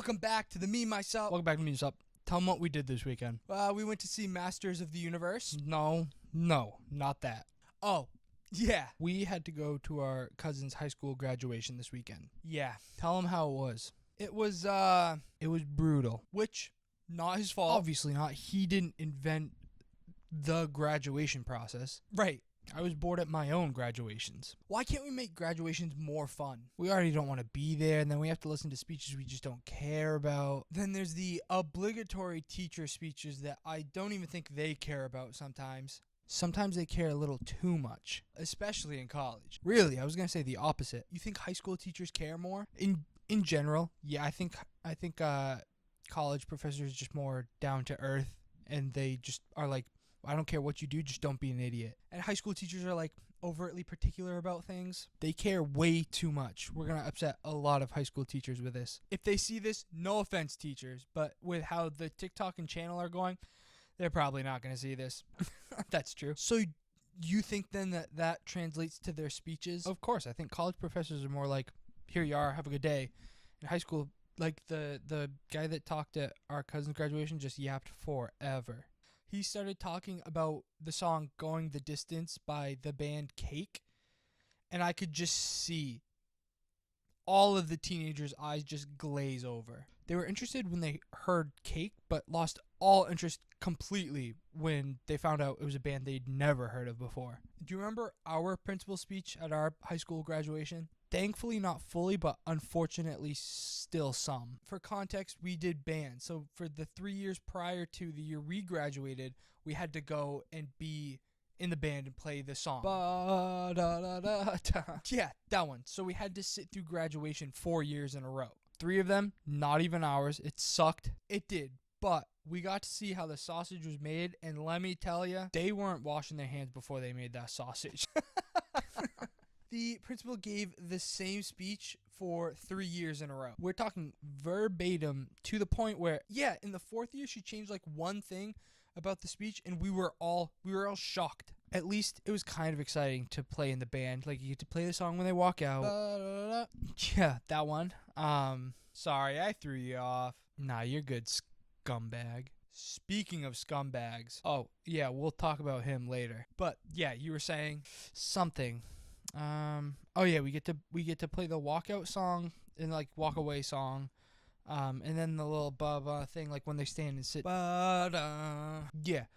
Welcome back to the Me Myself. Welcome back to Means Up. Tell them what we did this weekend. We went to see Masters of the Universe. No, not that. Oh, yeah. We had to go to our cousin's high school graduation this weekend. Yeah. Tell them how it was. It was, It was brutal. which, not his fault. Obviously not. He didn't invent the graduation process. Right. I was bored at my own graduations. Why can't we make graduations more fun? We already don't want to be there, and then we have to listen to speeches we just don't care about. Then there's the obligatory teacher speeches that I don't even think they care about sometimes. Sometimes they care a little too much. Especially in college. Really, I was going to say the opposite. You think high school teachers care more? In general, yeah, I think college professors are just more down to earth, and they just are like, I don't care what you do, just don't be an idiot. And high school teachers are like overtly particular about things. They care way too much. We're going to upset a lot of high school teachers with this. If they see this, no offense, teachers, but with how the TikTok and channel are going, they're probably not going to see this. That's true. So you think then that translates to their speeches? Of course, I think college professors are more like, here you are, have a good day. In high school, like the guy that talked at our cousin's graduation just yapped forever. He started talking about the song Going the Distance by the band Cake, and I could just see all of the teenagers' eyes just glaze over. They were interested when they heard Cake, but lost all interest completely when they found out it was a band they'd never heard of before. Do you remember our principal speech at our high school graduation? Thankfully, not fully, but unfortunately, still some. For context, we did band. So for the 3 years prior to the year we graduated, we had to go and be in the band and play the song. Ba-da-da-da-da. Yeah, that one. So we had to sit through graduation 4 years in a row. 3 of them, not even ours. It sucked. It did, but we got to see how the sausage was made, and let me tell you, They weren't washing their hands before they made that sausage. the principal gave the same speech for 3 years in a row. We're talking verbatim to the point where Yeah, in the 4th year, she changed like one thing about the speech, and we were all shocked. at least it was kind of exciting to play in the band. Like, you get to play the song when they walk out. Da-da-da-da. Yeah, that one. Sorry, I threw you off. Nah, you're good, scumbag. Speaking of scumbags, Oh, yeah, we'll talk about him later. but yeah, you were saying Something. Oh yeah, we get to play the walkout song and like walk away song. And then the little blah thing, like when they stand and sit. ba-da. Yeah.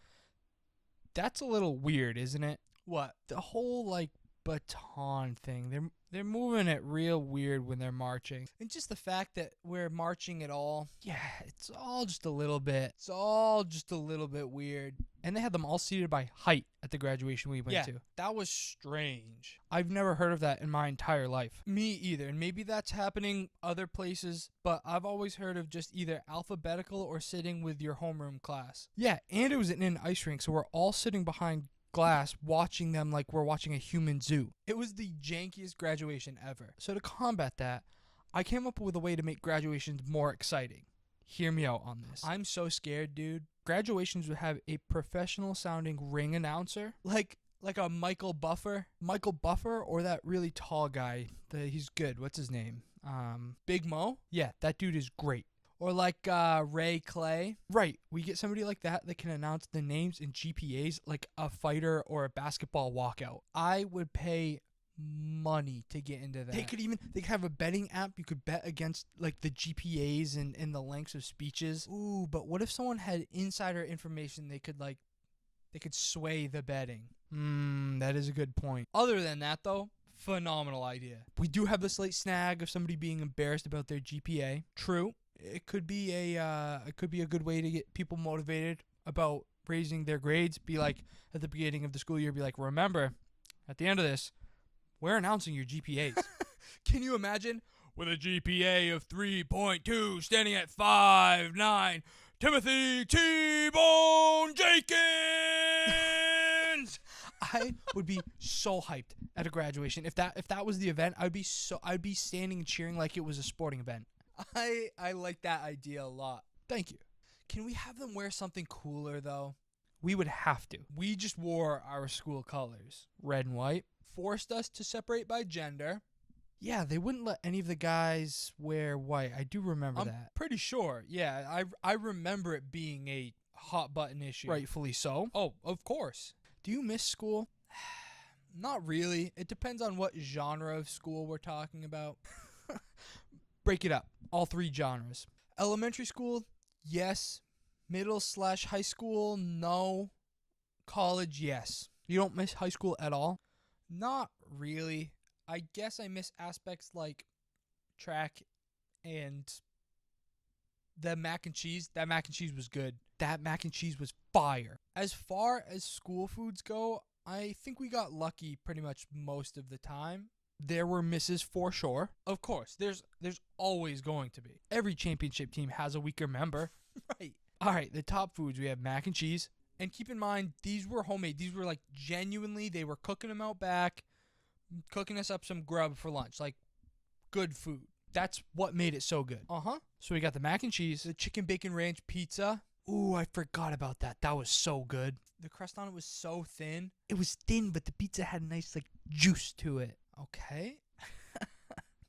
That's a little weird, isn't it? What? The whole like baton thing. They're moving it real weird when they're marching. And just the fact that we're marching at all, Yeah, it's all just a little bit. it's all just a little bit weird. And they had them all seated by height at the graduation we went to. That was strange. I've never heard of that in my entire life. Me either. And maybe that's happening other places, but I've always heard of just either alphabetical or sitting with your homeroom class. Yeah, and it was in an ice rink, so we're all sitting behind glass watching them like we're watching a human zoo. It was the jankiest graduation ever. So to combat that, I came up with a way to make graduations more exciting. Hear me out on this. I'm so scared, dude. Graduations would have a professional sounding ring announcer. Like a Michael Buffer. Michael Buffer or that really tall guy. He's good. What's his name? Big Mo. Yeah, that dude is great. Or like Ray Clay. Right, we get somebody like that can announce the names and GPAs like a fighter or a basketball walkout. I would pay money to get into that. They could have a betting app. You could bet against like the GPAs and the lengths of speeches. Ooh, but what if someone had insider information they could sway the betting? That is a good point. Other than that though, phenomenal idea. We do have the slight snag of somebody being embarrassed about their GPA. True. It could be a good way to get people motivated about raising their grades. Be like at the beginning of the school year, be like, remember, at the end of this, we're announcing your GPAs. Can you imagine? With a GPA of 3.2, standing at 5'9", Timothy T-Bone Jenkins. I would be so hyped at a graduation. If that was the event, I'd be standing and cheering like it was a sporting event. I like that idea a lot. Thank you. Can we have them wear something cooler though? We would have to. We just wore our school colors. Red and white. Forced us to separate by gender. Yeah, they wouldn't let any of the guys wear white. I do remember I'm that. pretty sure. Yeah, I remember it being a hot button issue. Rightfully so. Oh, of course. Do you miss school? Not really. It depends on what genre of school we're talking about. Break it up. All three genres. Elementary school, yes. Middle/high school, no. College, yes. You don't miss high school at all? Not really. I guess I miss aspects like track and the mac and cheese. That mac and cheese was good. That mac and cheese was fire. As far as school foods go, I think we got lucky pretty much most of the time. There were misses for sure. Of course, there's always going to be. Every championship team has a weaker member. Right. All right, the top foods, we have mac and cheese. And keep in mind, these were homemade. These were like genuinely, they were cooking them out back, cooking us up some grub for lunch. Like good food. That's what made it so good. Uh-huh. So we got the mac and cheese. The chicken bacon ranch pizza. Ooh, I forgot about that. That was so good. The crust on it was so thin. It was thin, but the pizza had a nice like juice to it. Okay.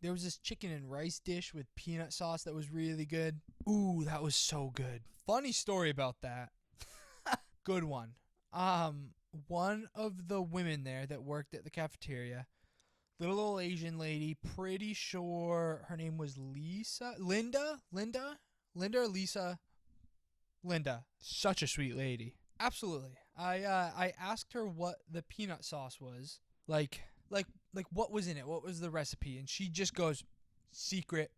There was this chicken and rice dish with peanut sauce that was really good. Ooh, that was so good. Funny story about that. Good one. One of the women there that worked at the cafeteria, little old Asian lady, pretty sure her name was Linda. Such a sweet lady. Absolutely. I asked her what the peanut sauce was. Like what was in it? What was the recipe? And she just goes, secret.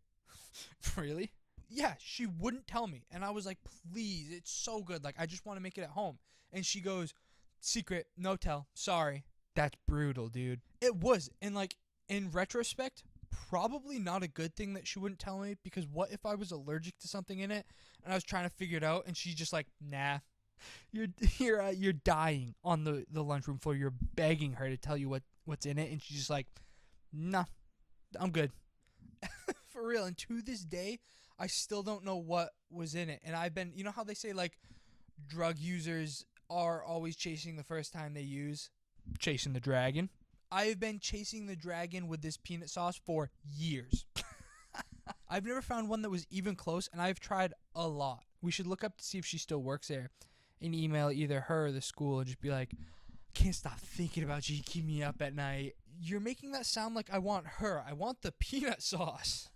Really? Yeah, she wouldn't tell me. And I was like, please, it's so good. Like, I just want to make it at home. And she goes, secret, no tell, sorry. That's brutal, dude. It was. And like, in retrospect, probably not a good thing that she wouldn't tell me, because what if I was allergic to something in it and I was trying to figure it out and she's just like, nah. You're dying on the lunchroom floor. You're begging her to tell you what's in it, and she's just like, nah, I'm good. For real. And to this day, I still don't know what was in it. And I've been, you know how they say like drug users are always chasing the first time they use? Chasing the dragon. I've been chasing the dragon with this peanut sauce for years. I've never found one that was even close, and I've tried a lot. We should look up to see if she still works there and email either her or the school and just be like, can't stop thinking about you. You keep me up at night. You're making that sound like I want her. I want the peanut sauce.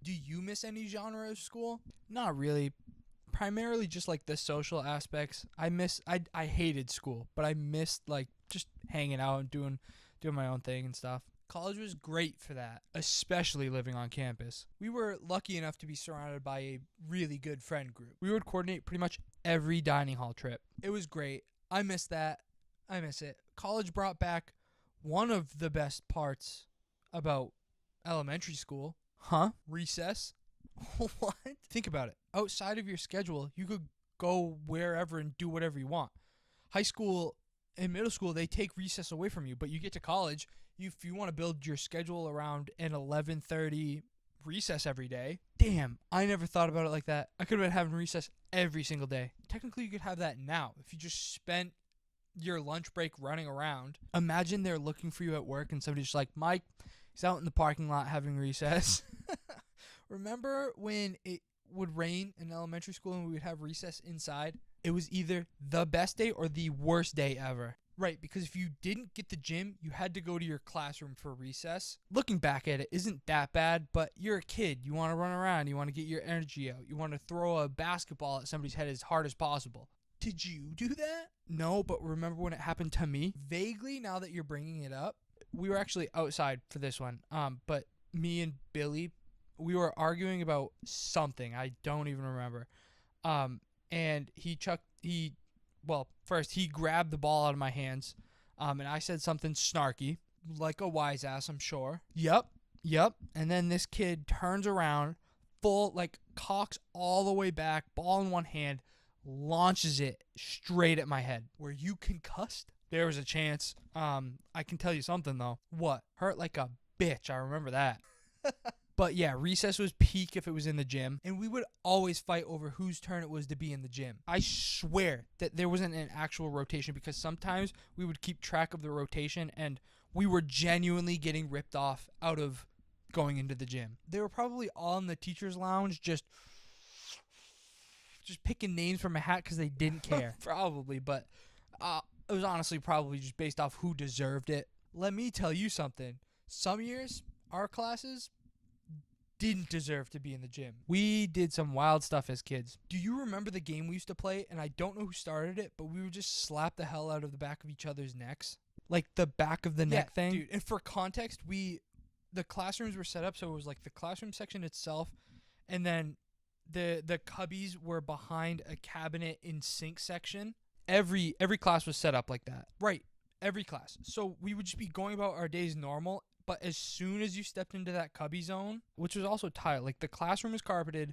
Do you miss any genre of school? Not really. Primarily just like the social aspects. I hated school, but I missed like just hanging out and doing my own thing and stuff. College was great for that. Especially living on campus. We were lucky enough to be surrounded by a really good friend group. We would coordinate pretty much every dining hall trip. It was great. I miss that. I miss it. College brought back one of the best parts about elementary school. Huh? Recess. What? Think about it. Outside of your schedule, you could go wherever and do whatever you want. High school and middle school, they take recess away from you, but you get to college, if you want to build your schedule around an 11:30 recess every day. Damn, I never thought about it like that. I could have been having recess every single day. Technically, you could have that now if you just spent your lunch break running around. Imagine they're looking for you at work and somebody's just like, Mike, he's out in the parking lot having recess. Remember when it would rain in elementary school and we would have recess inside? It was either the best day or the worst day ever. Right, because if you didn't get the gym, you had to go to your classroom for recess. Looking back at it, isn't that bad, but you're a kid. You want to run around. You want to get your energy out. You want to throw a basketball at somebody's head as hard as possible. Did you do that? No, but remember when it happened to me? Vaguely, now that you're bringing it up. We were actually outside for this one, but me and Billy, we were arguing about something. I don't even remember. And first he grabbed the ball out of my hands, and I said something snarky. Like a wise ass, I'm sure. Yep. And then this kid turns around, cocks all the way back, ball in one hand, launches it straight at my head. Were you concussed? There was a chance. I can tell you something, though. What? Hurt like a bitch. I remember that. But yeah, recess was peak if it was in the gym. And we would always fight over whose turn it was to be in the gym. I swear that there wasn't an actual rotation, because sometimes we would keep track of the rotation and we were genuinely getting ripped off out of going into the gym. They were probably all in the teacher's lounge just picking names from a hat because they didn't care. Probably, but it was honestly probably just based off who deserved it. Let me tell you something. Some years, our classes didn't deserve to be in the gym. We did some wild stuff as kids. Do you remember the game we used to play? And I don't know who started it, but we would just slap the hell out of the back of each other's necks. Like the back of the neck thing. Dude, and for context, the classrooms were set up so it was like the classroom section itself, and then the cubbies were behind a cabinet in sink section. Every class was set up like that. Right. Every class. So we would just be going about our days normal, but as soon as you stepped into that cubby zone, which was also tiled, like the classroom was carpeted,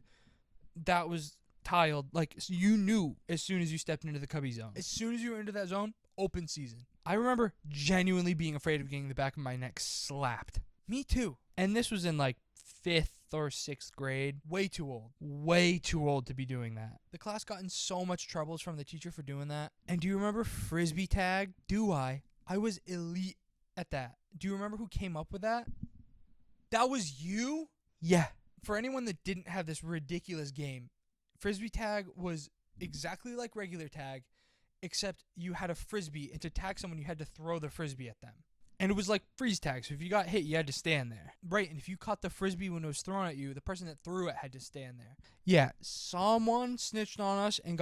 that was tiled, like so you knew as soon as you stepped into the cubby zone. As soon as you were into that zone, open season. I remember genuinely being afraid of getting the back of my neck slapped. Me too. And this was in like 5th or 6th grade. Way too old. Way too old to be doing that. The class got in so much troubles from the teacher for doing that. And do you remember frisbee tag? Do I? I was elite at that. Do you remember who came up with that? That was you? Yeah. For anyone that didn't have this ridiculous game, frisbee tag was exactly like regular tag, except you had a frisbee, and to tag someone, you had to throw the frisbee at them. And it was like freeze tag, so if you got hit, you had to stand there. Right, and if you caught the frisbee when it was thrown at you, the person that threw it had to stand there. Yeah, someone snitched on us and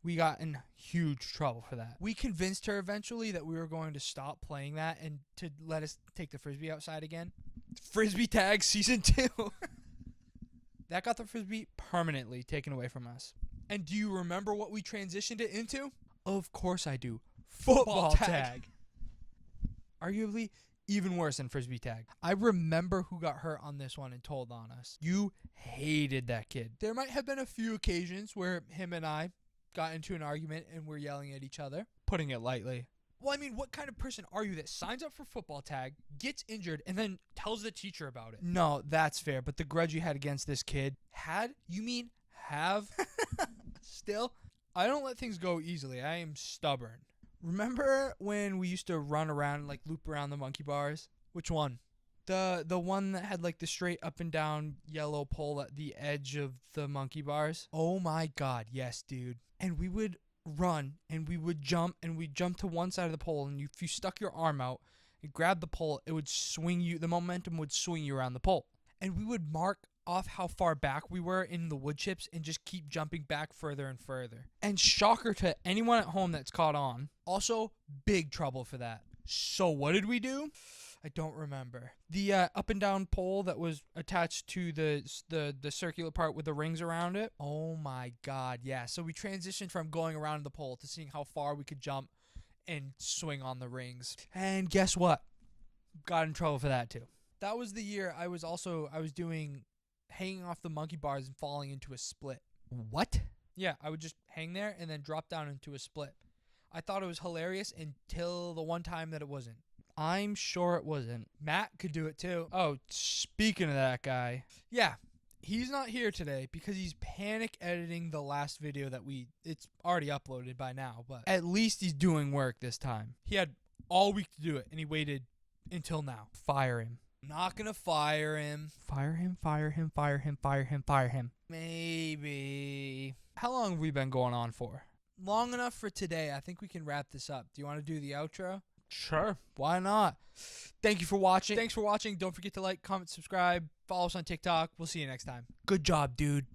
we got in huge trouble for that. We convinced her eventually that we were going to stop playing that and to let us take the frisbee outside again. Frisbee tag season 2. That got the frisbee permanently taken away from us. And do you remember what we transitioned it into? Of course I do. Football tag. Arguably even worse than frisbee tag. I remember who got hurt on this one and told on us. You hated that kid. There might have been a few occasions where him and I got into an argument and we're yelling at each other. Putting it lightly. Well, I mean, what kind of person are you that signs up for football tag, gets injured, and then tells the teacher about it? No, that's fair, but the grudge you had against this kid. Had? You mean have? Still? I don't let things go easily. I am stubborn. Remember when we used to run around and like loop around the monkey bars? Which one? The one that had like the straight up and down yellow pole at the edge of the monkey bars? Oh my god, yes, dude. And we would run and we would jump and we'd jump to one side of the pole, and if you stuck your arm out and grabbed the pole, it would swing you, the momentum would swing you around the pole. And we would mark off how far back we were in the wood chips and just keep jumping back further and further. And shocker to anyone at home that's caught on, also big trouble for that. So what did we do? I don't remember. The up and down pole that was attached to the circular part with the rings around it. Oh my god, yeah. So we transitioned from going around the pole to seeing how far we could jump and swing on the rings. And guess what? Got in trouble for that too. That was the year I was doing hanging off the monkey bars and falling into a split. What? Yeah, I would just hang there and then drop down into a split. I thought it was hilarious until the one time that it wasn't. I'm sure it wasn't. Matt could do it too. Oh, speaking of that guy. Yeah, he's not here today because he's panic editing the last video that it's already uploaded by now, but at least he's doing work this time. He had all week to do it and he waited until now. Fire him. Not gonna fire him. Fire him, fire him, fire him, fire him, fire him. Maybe. How long have we been going on for? Long enough for today. I think we can wrap this up. Do you want to do the outro? Sure. Why not? Thank you for watching. Thanks for watching. Don't forget to like, comment, subscribe, follow us on TikTok. We'll see you next time. Good job, dude.